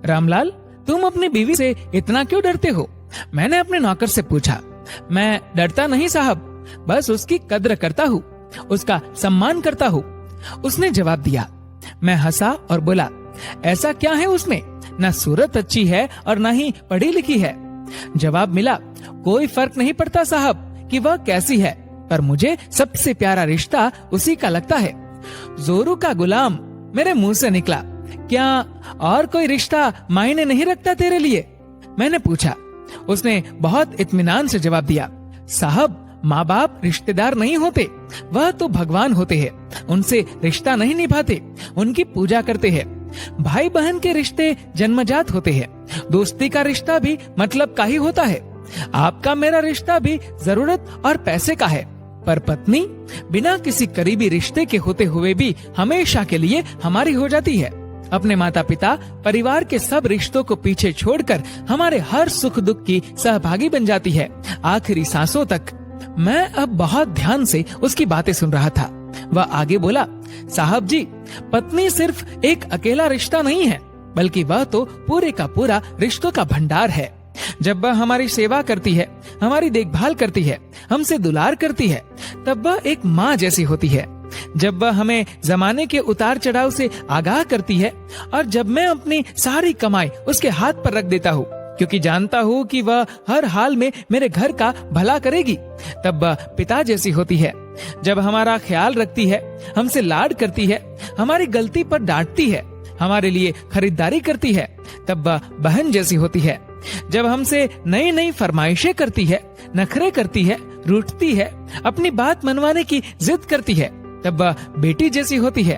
रामलाल, तुम अपनी बीवी से इतना क्यों डरते हो? मैंने अपने नौकर से पूछा। मैं डरता नहीं साहब, बस उसकी कद्र करता हूँ, उसका सम्मान करता हूँ, उसने जवाब दिया। मैं हंसा और बोला, ऐसा क्या है उसमें? न सूरत अच्छी है और न ही पढ़ी लिखी है। जवाब मिला, कोई फर्क नहीं पड़ता साहब कि वह कैसी है, पर मुझे सबसे प्यारा रिश्ता उसी का लगता है। जोरू का गुलाम मेरे मुंह से निकला। क्या और कोई रिश्ता मायने नहीं रखता तेरे लिए? मैंने पूछा। उसने बहुत इत्मीनान से जवाब दिया, साहब, माँ बाप रिश्तेदार नहीं होते, वह तो भगवान होते हैं। उनसे रिश्ता नहीं निभाते, उनकी पूजा करते हैं। भाई बहन के रिश्ते जन्मजात होते हैं। दोस्ती का रिश्ता भी मतलब का ही होता है। आपका मेरा रिश्ता भी जरूरत और पैसे का है, पर पत्नी बिना किसी करीबी रिश्ते के होते हुए भी हमेशा के लिए हमारी हो जाती है। अपने माता पिता, परिवार के सब रिश्तों को पीछे छोड़कर हमारे हर सुख दुख की सहभागी बन जाती है, आखिरी सांसों तक। मैं अब बहुत ध्यान से उसकी बातें सुन रहा था। वह आगे बोला, साहब जी, पत्नी सिर्फ एक अकेला रिश्ता नहीं है, बल्कि वह तो पूरे का पूरा रिश्तों का भंडार है। जब वह हमारी सेवा करती है, हमारी देखभाल करती है, हमसे दुलार करती है, तब वह एक माँ जैसी होती है। जब वह हमें जमाने के उतार चढ़ाव से आगाह करती है, और जब मैं अपनी सारी कमाई उसके हाथ पर रख देता हूँ, क्योंकि जानता हूँ कि वह हर हाल में मेरे घर का भला करेगी, तब वह पिता जैसी होती है। जब हमारा ख्याल रखती है, हमसे लाड करती है, हमारी गलती पर डांटती है, हमारे लिए खरीदारी करती है, तब वह बहन जैसी होती है। जब हमसे नई नई फरमाइशें करती है, नखरे करती है, रूठती है, अपनी बात मनवाने की जिद करती है, तब वह बेटी जैसी होती है।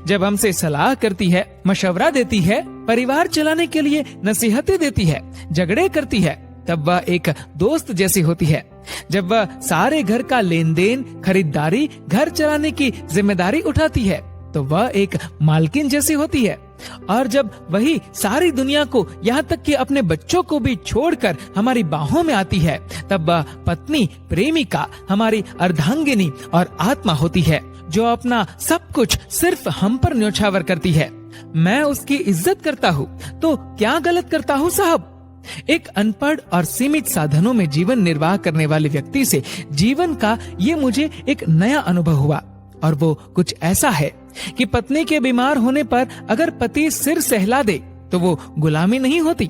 जब हमसे सलाह करती है, मशवरा देती है, परिवार चलाने के लिए नसीहतें देती है, झगड़े करती है, तब वह एक दोस्त जैसी होती है। जब वह सारे घर का लेन देन, खरीदारी, घर चलाने की जिम्मेदारी उठाती है, तो वह एक मालकिन जैसी होती है। और जब वही सारी दुनिया को, यहाँ तक कि अपने बच्चों को भी छोड़कर हमारी बाहों में आती है, तब वह पत्नी, प्रेमिका, हमारी अर्धांगिनी और आत्मा होती है, जो अपना सब कुछ सिर्फ हम पर न्योछावर करती है। मैं उसकी इज्जत करता हूँ, तो क्या गलत करता हूँ साहब? एक अनपढ़ और सीमित साधनों में जीवन निर्वाह करने वाले व्यक्ति से जीवन का ये मुझे एक नया अनुभव हुआ, और वो कुछ ऐसा है कि पत्नी के बीमार होने पर अगर पति सिर सहला दे तो वो गुलामी नहीं होती।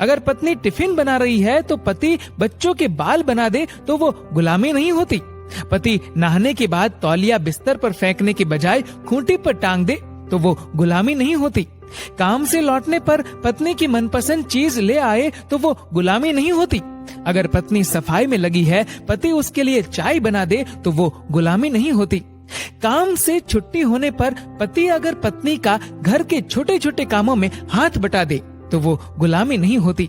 अगर पत्नी टिफिन बना रही है तो पति बच्चों के बाल बना दे तो वो गुलामी नहीं होती। पति नहाने के बाद तौलिया बिस्तर पर फेंकने के बजाय खूंटी पर टांग दे तो वो गुलामी नहीं होती। काम से लौटने पर पत्नी की मनपसंद चीज ले आए तो वो गुलामी नहीं होती। अगर पत्नी सफाई में लगी है, पति उसके लिए चाय बना दे तो वो गुलामी नहीं होती। काम से छुट्टी होने पर पति अगर पत्नी का घर के छोटे छोटे कामों में हाथ बटा दे तो वो गुलामी नहीं होती।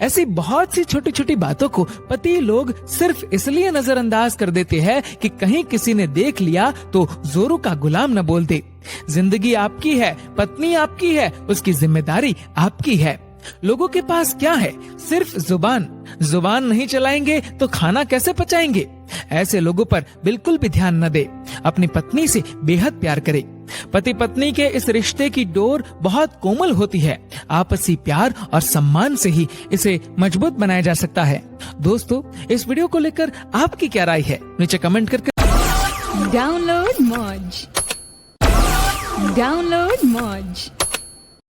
ऐसी बहुत सी छोटी छोटी बातों को पति लोग सिर्फ इसलिए नजरअंदाज कर देते हैं कि कहीं किसी ने देख लिया तो जोरू का गुलाम न बोल दे। जिंदगी आपकी है, पत्नी आपकी है, उसकी जिम्मेदारी आपकी है। लोगों के पास क्या है? सिर्फ जुबान। जुबान नहीं चलाएंगे तो खाना कैसे पचाएंगे? ऐसे लोगों पर बिल्कुल भी ध्यान न दे। अपनी पत्नी से बेहद प्यार करे। पति पत्नी के इस रिश्ते की डोर बहुत कोमल होती है। आपसी प्यार और सम्मान से ही इसे मजबूत बनाया जा सकता है। दोस्तों, इस वीडियो को लेकर आपकी क्या राय है? नीचे कमेंट करके डाउनलोड मौज।